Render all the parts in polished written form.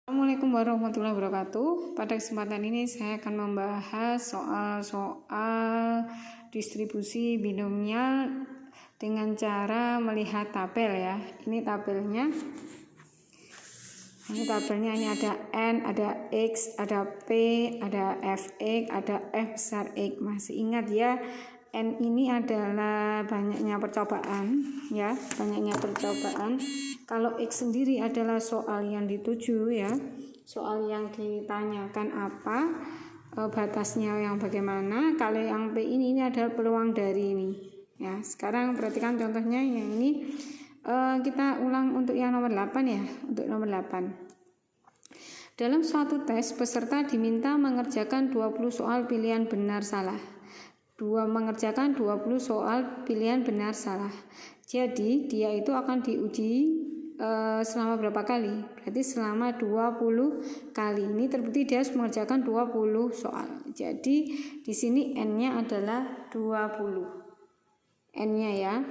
Assalamualaikum warahmatullahi wabarakatuh. Pada kesempatan ini saya akan membahas soal distribusi binomial dengan cara melihat tabel ya. Ini tabelnya. Ini ada N, ada X, ada P, ada Fx, ada F besar X. Masih ingat ya? N ini adalah banyaknya percobaan ya, banyaknya percobaan. Kalau X sendiri adalah soal yang dituju ya, soal yang ditanyakan apa, batasnya yang bagaimana. Kalau yang P ini adalah peluang dari ini ya. Sekarang perhatikan contohnya yang ini, kita ulang untuk yang nomor 8 ya. Untuk nomor 8, dalam suatu tes peserta diminta mengerjakan 20 soal pilihan benar salah. Mengerjakan 20 soal pilihan benar salah. Jadi dia itu akan diuji selama berapa kali? Berarti selama 20 kali. Ini terbukti dia harus mengerjakan 20 soal. Jadi di sini N-nya adalah 20. N-nya ya.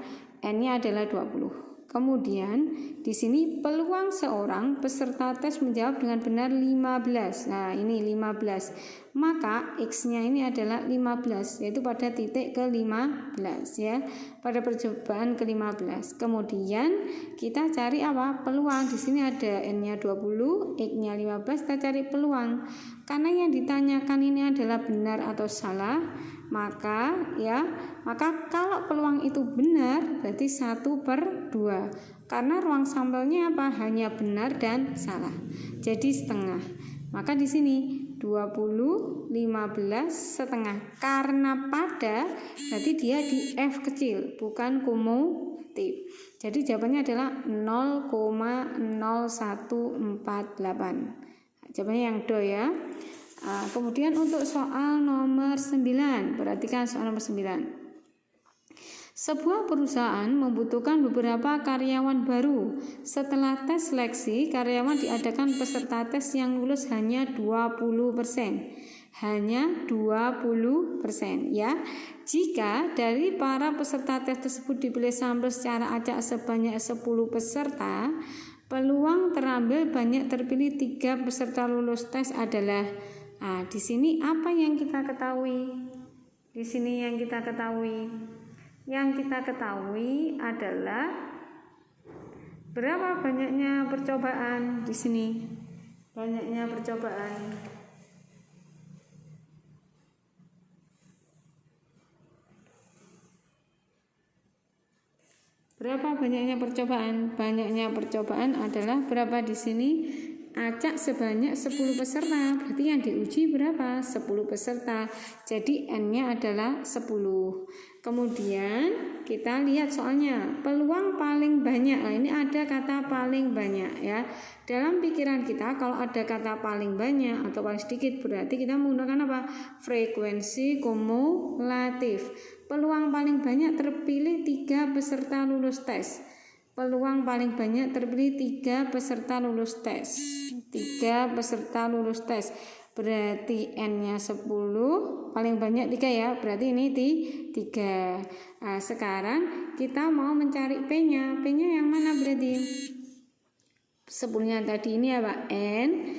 N-nya adalah 20. Kemudian di sini peluang seorang peserta tes menjawab dengan benar 15. Nah, ini 15. Maka X-nya ini adalah 15, yaitu pada titik ke-15 ya. Pada percobaan ke-15. Kemudian kita cari apa? Peluang. Di sini ada N-nya 20, X-nya 15, kita cari peluang. Karena yang ditanyakan ini adalah benar atau salah, maka kalau peluang itu benar berarti 1/2. Karena ruang sampelnya apa? Hanya benar dan salah. Jadi setengah. Maka di sini 20, 15, setengah. Karena pada berarti dia di F kecil, bukan kumulatif. Jadi jawabannya adalah 0,0148. Jawabannya yang do ya. Kemudian untuk soal nomor 9, perhatikan soal nomor 9. Sebuah perusahaan membutuhkan beberapa karyawan baru. Setelah tes seleksi, karyawan diadakan peserta tes yang lulus hanya 20%. Hanya 20% ya. Jika dari para peserta tes tersebut dipilih sampel secara acak sebanyak 10 peserta, peluang terambil banyak terpilih 3 peserta lulus tes adalah. Di sini apa yang kita ketahui? Di sini yang kita ketahui adalah berapa banyaknya percobaan di sini. Banyaknya percobaan. Berapa banyaknya percobaan? Banyaknya percobaan adalah berapa di sini? Acak sebanyak 10 peserta. Berarti yang diuji berapa? 10 peserta. Jadi N-nya adalah 10. Kemudian kita lihat soalnya. Peluang paling banyak. Nah, ini ada kata paling banyak ya. Dalam pikiran kita kalau ada kata paling banyak atau paling sedikit berarti kita menggunakan apa? Frekuensi kumulatif. Peluang paling banyak terpilih 3 peserta lulus tes. Peluang paling banyak terpilih 3 peserta lulus tes. 3 peserta lulus tes. Berarti N-nya 10, paling banyak 3 ya. Berarti ini 3. Nah, sekarang kita mau mencari P-nya. P-nya yang mana berarti? 10-nya tadi ini apa? N.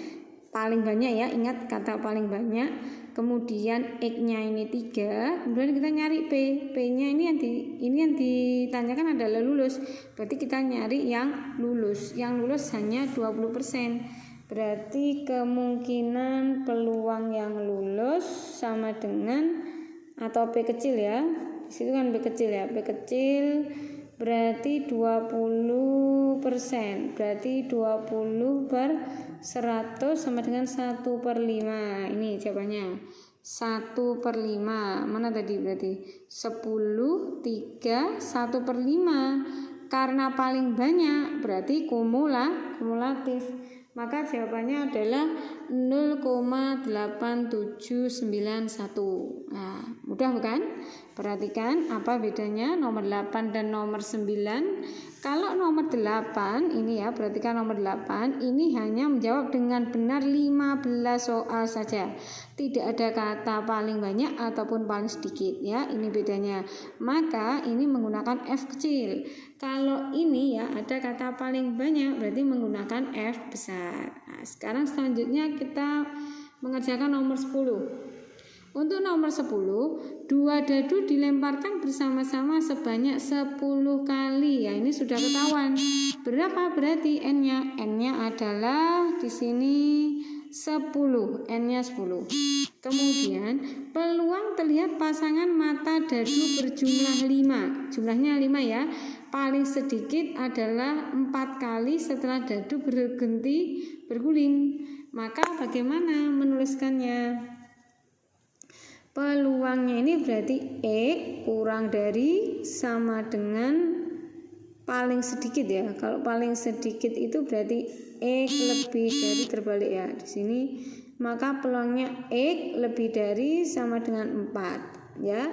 Paling banyak ya, ingat kata paling banyak. Kemudian X-nya ini 3, kemudian kita nyari P. P-nya ini yang ditanyakan adalah lulus. Berarti kita nyari yang lulus. Yang lulus hanya 20%. Berarti kemungkinan peluang yang lulus sama dengan atau P kecil ya. Di situ kan P kecil ya. P kecil berarti 20%. Berarti 20/100 sama dengan 1/5. Ini jawabannya 1/5. Mana tadi berarti 10, 3, 1/5. Karena paling banyak berarti kumulatif. Maka jawabannya adalah 0,8791. Nah, mudah bukan? Perhatikan apa bedanya nomor 8 dan nomor 9. Kalau nomor 8 ini ya, perhatikan nomor 8 ini hanya menjawab dengan benar 15 soal saja. Tidak ada kata paling banyak ataupun paling sedikit ya, ini bedanya. Maka ini menggunakan F kecil. Kalau ini ya ada kata paling banyak berarti menggunakan F besar. Nah, sekarang selanjutnya kita mengerjakan nomor 10. Untuk nomor 10, 2 dadu dilemparkan bersama-sama sebanyak 10 kali. Ya, ini sudah ketahuan. Berapa berarti N-nya? N-nya adalah di sini 10, N-nya 10. Kemudian, peluang terlihat pasangan mata dadu berjumlah 5. Jumlahnya 5 ya. Paling sedikit adalah 4 kali setelah dadu berguling. Maka bagaimana menuliskannya? Peluangnya ini berarti X kurang dari sama dengan paling sedikit ya. Kalau paling sedikit itu berarti X lebih dari terbalik ya. Di sini maka peluangnya X lebih dari sama dengan 4 ya.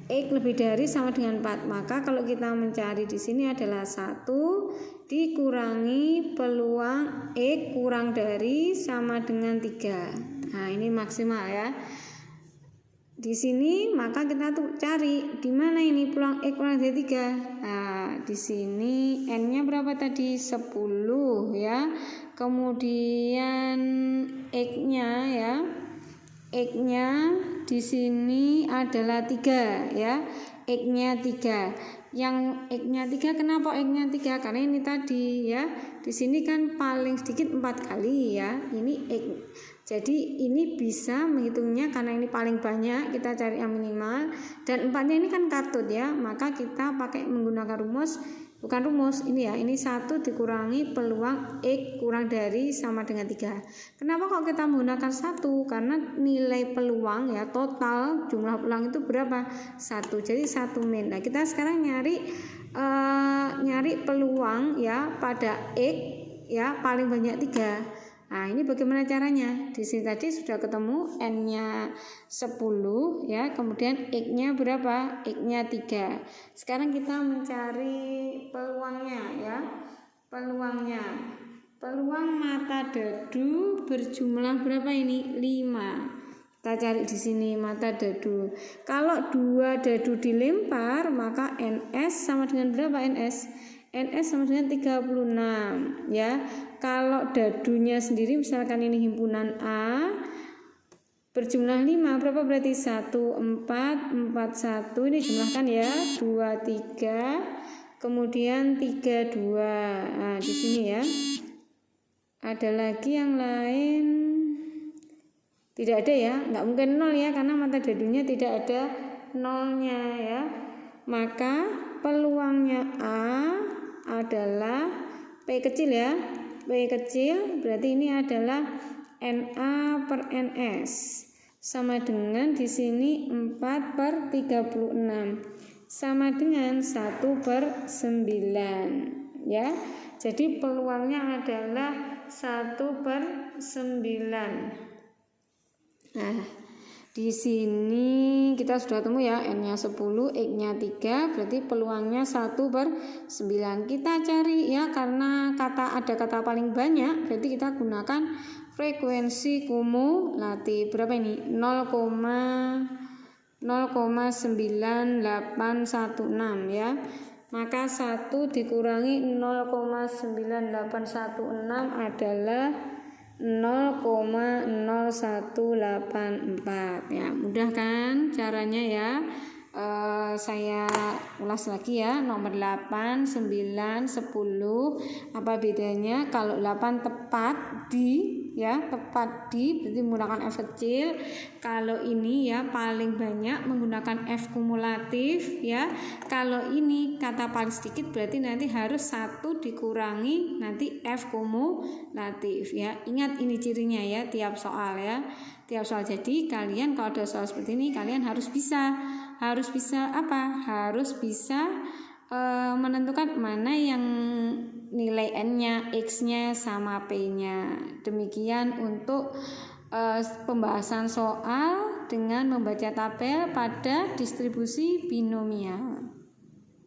X lebih dari sama dengan 4. Maka kalau kita mencari di sini adalah 1 dikurangi peluang X kurang dari sama dengan 3. Nah, ini maksimal ya. Di sini maka kita tuh cari di mana ini peluang X kurang dari 3. Nah, di sini N-nya berapa tadi? 10 ya. Kemudian X-nya ya. X-nya di sini adalah 3 ya. X-nya 3. Yang X-nya 3 kenapa X-nya 3? Karena ini tadi ya. Di sini kan paling sedikit 4 kali ya. Ini X. Jadi ini bisa menghitungnya karena ini paling banyak, kita cari yang minimal. Dan 4-nya ini kan katut ya, maka kita pakai menggunakan rumus, bukan rumus, ini ya, ini 1 dikurangi peluang X kurang dari sama dengan 3. Kenapa kok kita menggunakan 1? Karena nilai peluang ya, total jumlah peluang itu berapa? 1, jadi 1 min. Nah, kita sekarang nyari peluang ya pada X ya paling banyak 3. Nah, ini bagaimana caranya? Di sini tadi sudah ketemu N-nya 10 ya, kemudian X-nya berapa? X-nya 3. Sekarang kita mencari peluangnya ya. Peluang mata dadu berjumlah berapa ini? 5. Kita cari di sini mata dadu. Kalau 2 dadu dilempar, maka NS sama dengan berapa NS? NS sama dengan 36 ya. Kalau dadunya sendiri misalkan ini himpunan A berjumlah 5, berapa berarti? 1 4 4 1, ini jumlahkan ya, 2 3, kemudian 3 2. Nah, di sini ya. Ada lagi yang lain? Tidak ada ya, nggak mungkin 0 ya, karena mata dadunya tidak ada 0-nya ya. Maka peluangnya A adalah P kecil ya. P kecil berarti ini adalah NA per NS sama dengan di sini 4 per 36 sama dengan 1 per 9 ya. Jadi peluangnya adalah 1 per 9. Nah, di sini kita sudah temu ya, N-nya 10, X-nya 3, berarti peluangnya 1 per 9. Kita cari ya, karena ada kata paling banyak, berarti kita gunakan frekuensi kumulatif. Berapa ini? 0,9816 ya. Maka 1 dikurangi 0,9816 adalah 0,0184 ya. Mudah kan caranya ya. Saya ulas lagi ya. Nomor 8, 9, 10. Apa bedanya? Kalau 8 tepat di berarti menggunakan F kecil. Kalau ini ya paling banyak menggunakan F kumulatif ya. Kalau ini kata paling sedikit berarti nanti harus 1 dikurangi nanti F kumulatif ya. Ingat ini cirinya ya tiap soal ya. Tiap soal. Jadi kalian kalau ada soal seperti ini kalian harus bisa apa? Harus bisa menentukan mana yang nilai N-nya, X-nya sama P-nya. Demikian untuk pembahasan soal dengan membaca tabel pada distribusi binomial.